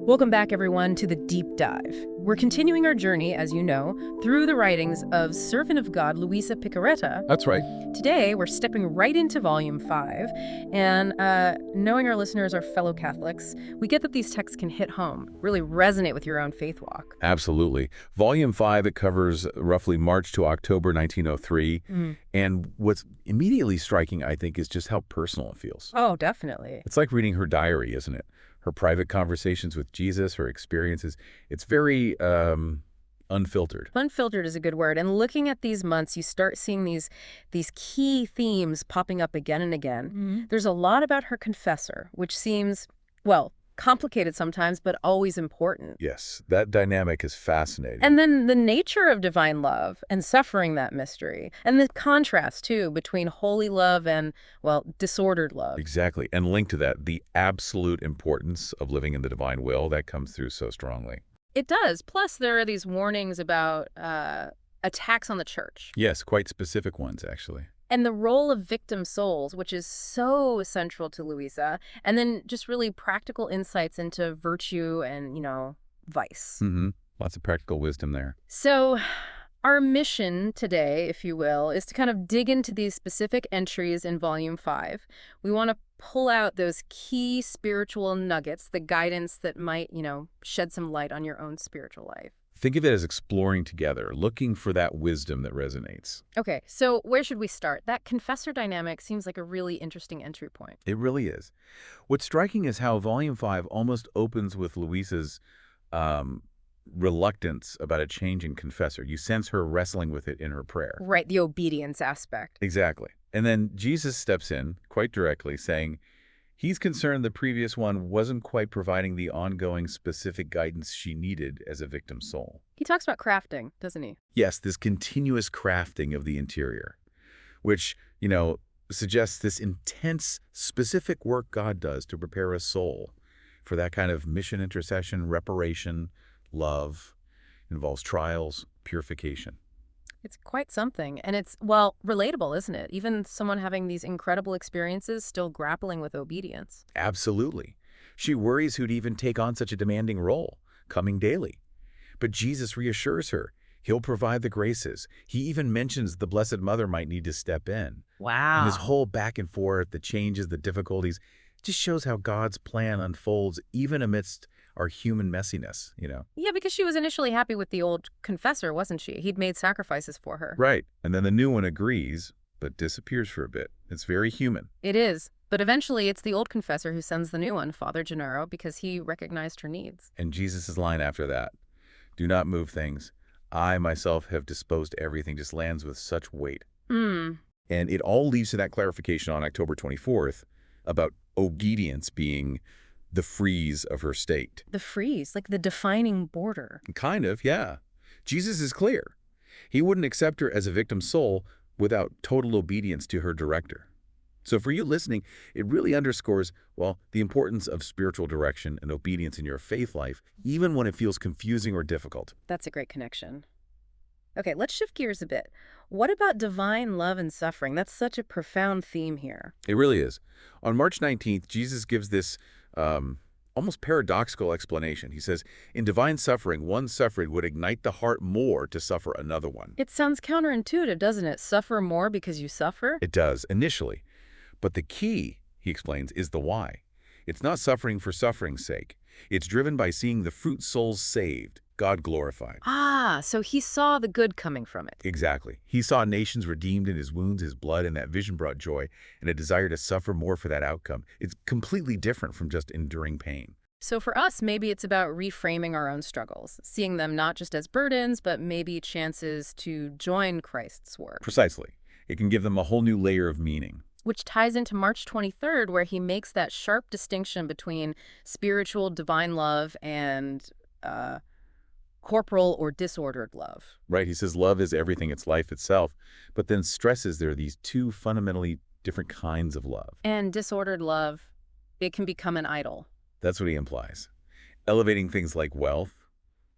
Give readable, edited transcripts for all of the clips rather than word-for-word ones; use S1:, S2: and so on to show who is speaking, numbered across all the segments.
S1: Welcome back, everyone, to the Deep Dive. We're continuing our journey, as you know, through the writings of servant of God Luisa Piccarreta.
S2: That's right.
S1: Today, we're stepping right into Volume 5, and knowing our listeners are fellow Catholics, we get that these texts can hit home, really resonate with your own faith walk.
S2: Absolutely. Volume 5, it covers roughly March to October 1903, and what's immediately striking, I think, is just how personal it feels.
S1: Oh, definitely.
S2: It's like reading her diary, isn't it? Her private conversations with Jesus, her experiences. It's very unfiltered.
S1: Unfiltered is a good word. And looking at these months, you start seeing these key themes popping up again and again. There's a lot about her confessor, which seems, well, complicated sometimes, but always important.
S2: Yes, that dynamic is fascinating.
S1: And then the nature of divine love and suffering that mystery. And the contrast, too, between holy love and, well, disordered love.
S2: Exactly. And linked to that, the absolute importance of living in the divine will, that comes through so strongly.
S1: It does. Plus, there are these warnings about attacks on the church.
S2: Yes, quite specific ones, actually.
S1: And the role of victim souls, which is so central to Luisa, and then just really practical insights into virtue and, vice.
S2: Lots of practical wisdom there.
S1: So our mission today, if you will, is to kind of dig into these specific entries in Volume 5. We want to pull out those key spiritual nuggets, the guidance that might, shed some light on your own spiritual life.
S2: Think of it as exploring together, looking for that wisdom that resonates.
S1: Okay, so where should we start? That confessor dynamic seems like a really interesting entry point.
S2: It really is. What's striking is how Volume 5 almost opens with Luisa's reluctance about a change in confessor. You sense her wrestling with it in her prayer.
S1: Right, the obedience aspect.
S2: Exactly. And then Jesus steps in quite directly, saying he's concerned the previous one wasn't quite providing the ongoing specific guidance she needed as a victim soul.
S1: He talks about crafting, doesn't he?
S2: Yes, this continuous crafting of the interior, which, suggests this intense, specific work God does to prepare a soul for that kind of mission, intercession, reparation, love. Involves trials, purification.
S1: It's quite something. And it's, well, relatable, isn't it? Even someone having these incredible experiences still grappling with obedience.
S2: Absolutely. She worries who'd even take on such a demanding role, coming daily. But Jesus reassures her. He'll provide the graces. He even mentions the Blessed Mother might need to step in.
S1: Wow.
S2: And this whole back and forth, the changes, the difficulties, just shows how God's plan unfolds even amidst our human messiness,
S1: Yeah, because she was initially happy with the old confessor, wasn't she? He'd made sacrifices for her.
S2: Right. And then the new one agrees, but disappears for a bit. It's very human.
S1: It is. But eventually it's the old confessor who sends the new one, Father Gennaro, because he recognized her needs.
S2: And Jesus' line after that, do not move things. I myself have disposed everything, just lands with such weight. And it all leads to that clarification on October 24th about obedience being the freeze of her state.
S1: The freeze, like the defining border.
S2: Kind of, yeah. Jesus is clear. He wouldn't accept her as a victim soul without total obedience to her director. So for you listening, it really underscores, well, the importance of spiritual direction and obedience in your faith life, even when it feels confusing or difficult.
S1: That's a great connection. Okay, let's shift gears a bit. What about divine love and suffering? That's such a profound theme here.
S2: It really is. On March 19th, Jesus gives this almost paradoxical explanation. He says, in divine suffering, one suffering would ignite the heart more to suffer another one.
S1: It sounds counterintuitive, doesn't it? Suffer more because you suffer?
S2: It does, initially. But the key, he explains, is the why. It's not suffering for suffering's sake. It's driven by seeing the fruit souls saved, God glorified.
S1: Ah, so he saw the good coming from it.
S2: Exactly. He saw nations redeemed in his wounds, his blood, and that vision brought joy and a desire to suffer more for that outcome. It's completely different from just enduring pain.
S1: So for us, maybe it's about reframing our own struggles, seeing them not just as burdens, but maybe chances to join Christ's work.
S2: Precisely. It can give them a whole new layer of meaning.
S1: Which ties into March 23rd, where he makes that sharp distinction between spiritual divine love and corporal or disordered love.
S2: Right. He says love is everything. It's life itself. But then stresses there are these two fundamentally different kinds of love.
S1: And disordered love, it can become an idol.
S2: That's what he implies. Elevating things like wealth,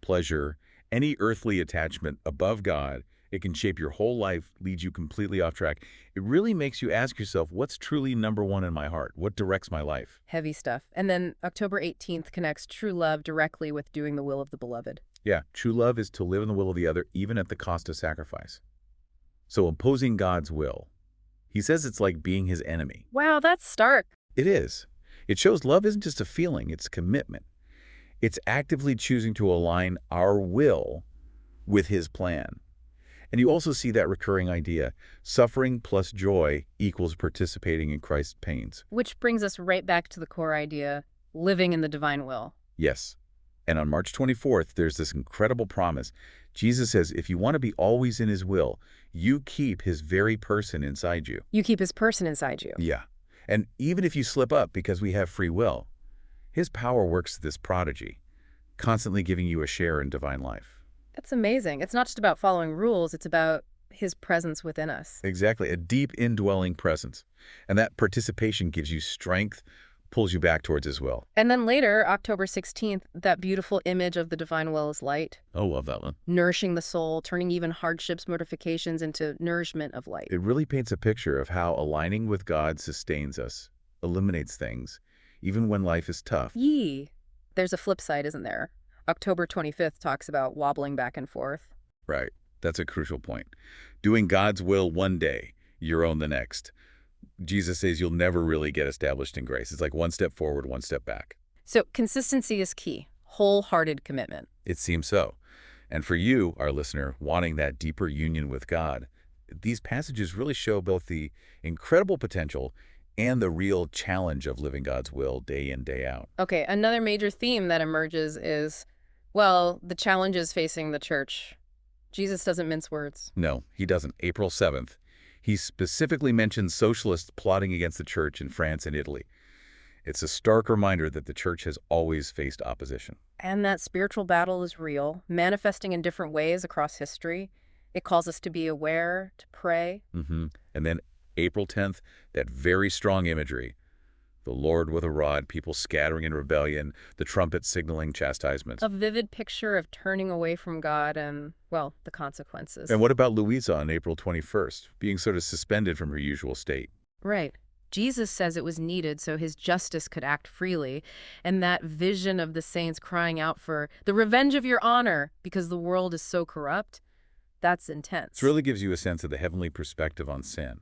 S2: pleasure, any earthly attachment above God It can shape your whole life, lead you completely off track. It really makes you ask yourself, what's truly number one in my heart? What directs my life?
S1: Heavy stuff. And then October 18th connects true love directly with doing the will of the beloved.
S2: Yeah, true love is to live in the will of the other, even at the cost of sacrifice. So opposing God's will. He says it's like being his enemy.
S1: Wow, that's stark.
S2: It is. It shows love isn't just a feeling, it's commitment. It's actively choosing to align our will with his plan. And you also see that recurring idea, suffering plus joy equals participating in Christ's pains.
S1: Which brings us right back to the core idea, living in the divine will.
S2: Yes. And on March 24th, there's this incredible promise. Jesus says, if you want to be always in his will, you keep his very person inside you.
S1: You keep his person inside you.
S2: Yeah. And even if you slip up because we have free will, his power works this prodigy, constantly giving you a share in divine life.
S1: That's amazing. It's not just about following rules, it's about his presence within us.
S2: Exactly, a deep indwelling presence. And that participation gives you strength, pulls you back towards his will.
S1: And then later, October 16th, that beautiful image of the divine will is light.
S2: Oh, love that one.
S1: Nourishing the soul, turning even hardships, mortifications into nourishment of light.
S2: It really paints a picture of how aligning with God sustains us, eliminates things, even when life is tough.
S1: Yee. There's a flip side, isn't there? October 25th talks about wobbling back and forth.
S2: Right. That's a crucial point. Doing God's will one day, your own the next. Jesus says you'll never really get established in grace. It's like one step forward, one step back.
S1: So consistency is key. Wholehearted commitment.
S2: It seems so. And for you, our listener, wanting that deeper union with God, these passages really show both the incredible potential and the real challenge of living God's will day in, day out.
S1: Okay, another major theme that emerges is, well, the challenges facing the church. Jesus doesn't mince words.
S2: No, he doesn't. April 7th, he specifically mentions socialists plotting against the church in France and Italy. It's a stark reminder that the church has always faced opposition.
S1: And that spiritual battle is real, manifesting in different ways across history. It calls us to be aware, to pray.
S2: And then April 10th, that very strong imagery. The Lord with a rod, people scattering in rebellion, the trumpet signaling chastisements.
S1: A vivid picture of turning away from God and, well, the consequences.
S2: And what about Luisa on April 21st, being sort of suspended from her usual state?
S1: Right. Jesus says it was needed so his justice could act freely, and that vision of the saints crying out for the revenge of your honor because the world is so corrupt, that's intense.
S2: It really gives you a sense of the heavenly perspective on sin.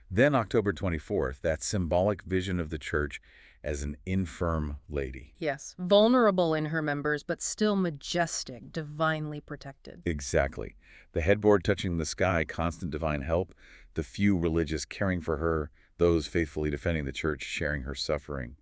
S2: Then October 24th, that symbolic vision of the church as an infirm lady.
S1: Yes, vulnerable in her members, but still majestic, divinely protected.
S2: Exactly. The headboard touching the sky, constant divine help, the few religious caring for her, those faithfully defending the church, sharing her suffering.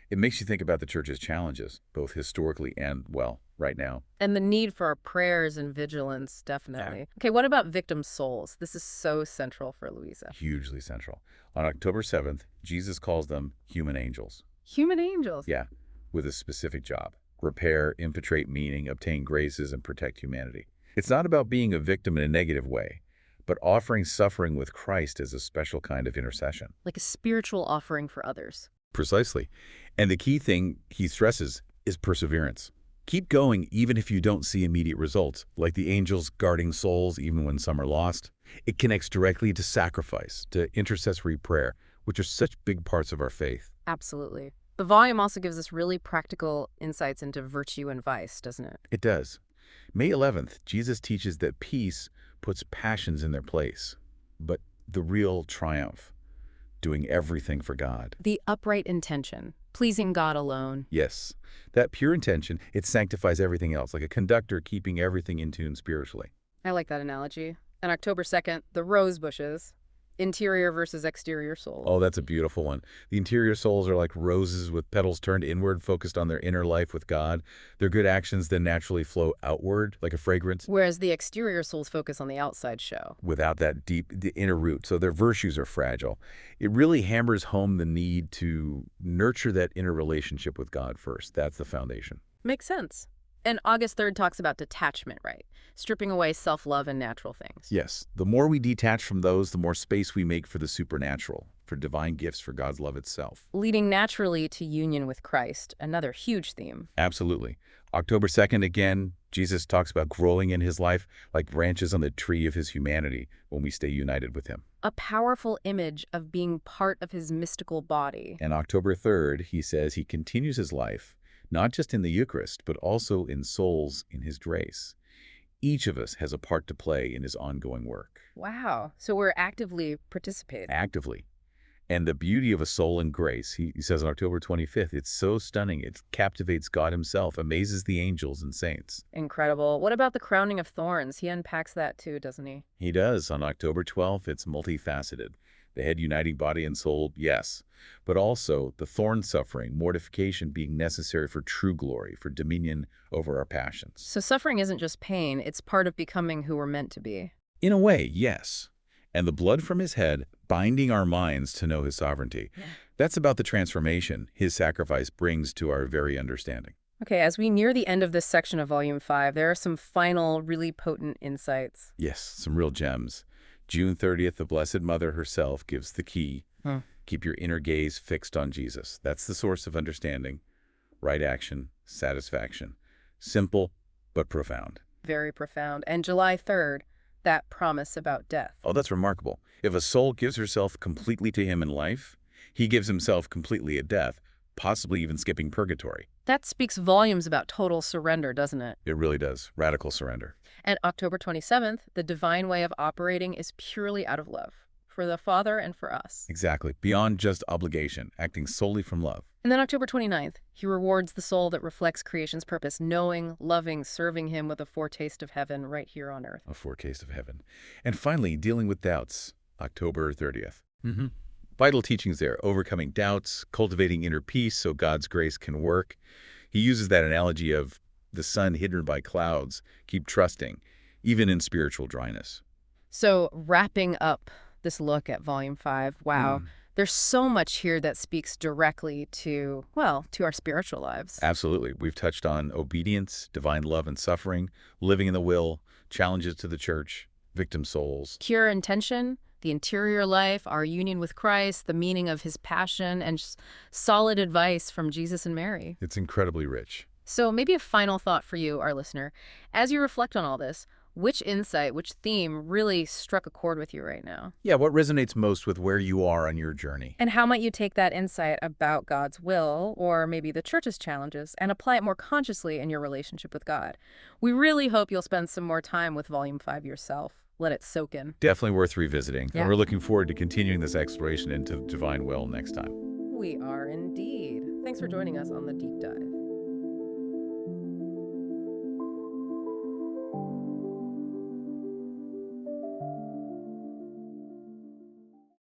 S2: It makes you think about the church's challenges, both historically and, well, right now.
S1: And the need for our prayers and vigilance, definitely. Okay, what about victim souls? This is so central for Luisa.
S2: Hugely central. On October 7th, Jesus calls them human angels.
S1: Human angels?
S2: Yeah, with a specific job. Repair, infiltrate meaning, obtain graces, and protect humanity. It's not about being a victim in a negative way, but offering suffering with Christ as a special kind of intercession.
S1: Like a spiritual offering for others.
S2: Precisely. And the key thing he stresses is perseverance. Keep going even if you don't see immediate results, like the angels guarding souls even when some are lost. It connects directly to sacrifice, to intercessory prayer, which are such big parts of our faith.
S1: Absolutely. The volume also gives us really practical insights into virtue and vice, doesn't it?
S2: It does. May 11th, Jesus teaches that peace puts passions in their place, but the real triumph, doing everything for God.
S1: The upright intention, pleasing God alone.
S2: Yes, that pure intention, it sanctifies everything else, like a conductor keeping everything in tune spiritually.
S1: I like that analogy. And October 2nd, the rose bushes. Interior versus exterior soul.
S2: Oh, that's a beautiful one. The interior souls are like roses with petals turned inward, focused on their inner life with God. Their good actions then naturally flow outward, like a fragrance.
S1: Whereas the exterior souls focus on the outside show.
S2: Without that deep, the inner root. So their virtues are fragile. It really hammers home the need to nurture that inner relationship with God first. That's the foundation.
S1: Makes sense. And August 3rd talks about detachment, right? Stripping away self-love and natural things.
S2: Yes. The more we detach from those, the more space we make for the supernatural, for divine gifts for God's love itself.
S1: Leading naturally to union with Christ, another huge theme.
S2: Absolutely. October 2nd, again, Jesus talks about growing in his life like branches on the tree of his humanity when we stay united with him.
S1: A powerful image of being part of his mystical body.
S2: And October 3rd, he says he continues his life, not just in the Eucharist, but also in souls in his grace. Each of us has a part to play in his ongoing work.
S1: Wow. So we're actively participating.
S2: Actively. And the beauty of a soul in grace, he says on October 25th, it's so stunning, it captivates God himself, amazes the angels and saints.
S1: Incredible. What about the crowning of thorns? He unpacks that too, doesn't he?
S2: He does. On October 12th, it's multifaceted. The head uniting body and soul, yes, but also the thorn suffering, mortification being necessary for true glory, for dominion over our passions.
S1: So suffering isn't just pain, it's part of becoming who we're meant to be.
S2: In a way, yes. And the blood from his head binding our minds to know his sovereignty.
S1: Yeah.
S2: That's about the transformation his sacrifice brings to our very understanding.
S1: Okay, as we near the end of this section of Volume 5, there are some final, really potent insights.
S2: Yes, some real gems. June 30th, the Blessed Mother herself gives the key. Keep your inner gaze fixed on Jesus. That's the source of understanding, right action, satisfaction. Simple, but profound.
S1: Very profound. And July 3rd, that promise about death.
S2: Oh, that's remarkable. If a soul gives herself completely to him in life, he gives himself completely at death, possibly even skipping purgatory.
S1: That speaks volumes about total surrender, doesn't it?
S2: It really does. Radical surrender.
S1: And October 27th, the divine way of operating is purely out of love, for the Father and for us.
S2: Exactly. Beyond just obligation, acting solely from love.
S1: And then October 29th, he rewards the soul that reflects creation's purpose, knowing, loving, serving him with a foretaste of heaven right here on earth.
S2: A foretaste of heaven. And finally, dealing with doubts. October 30th. Vital teachings there, overcoming doubts, cultivating inner peace so God's grace can work. He uses that analogy of the sun hidden by clouds. Keep trusting, even in spiritual dryness.
S1: So wrapping up this look at Volume 5, wow, there's so much here that speaks directly to, well, to our spiritual lives.
S2: Absolutely. We've touched on obedience, divine love and suffering, living in the will, challenges to the church, victim souls.
S1: Pure intention, the interior life, our union with Christ, the meaning of his passion, and just solid advice from Jesus and Mary.
S2: It's incredibly rich.
S1: So maybe a final thought for you, our listener. As you reflect on all this, which insight, which theme really struck a chord with you right now?
S2: Yeah, what resonates most with where you are on your journey?
S1: And how might you take that insight about God's will, or maybe the church's challenges, and apply it more consciously in your relationship with God? We really hope you'll spend some more time with Volume 5 yourself. Let it soak in.
S2: Definitely worth revisiting.
S1: Yeah.
S2: And we're looking forward to continuing this exploration into the divine will next time.
S1: We are indeed. Thanks for joining us on The Deep Dive.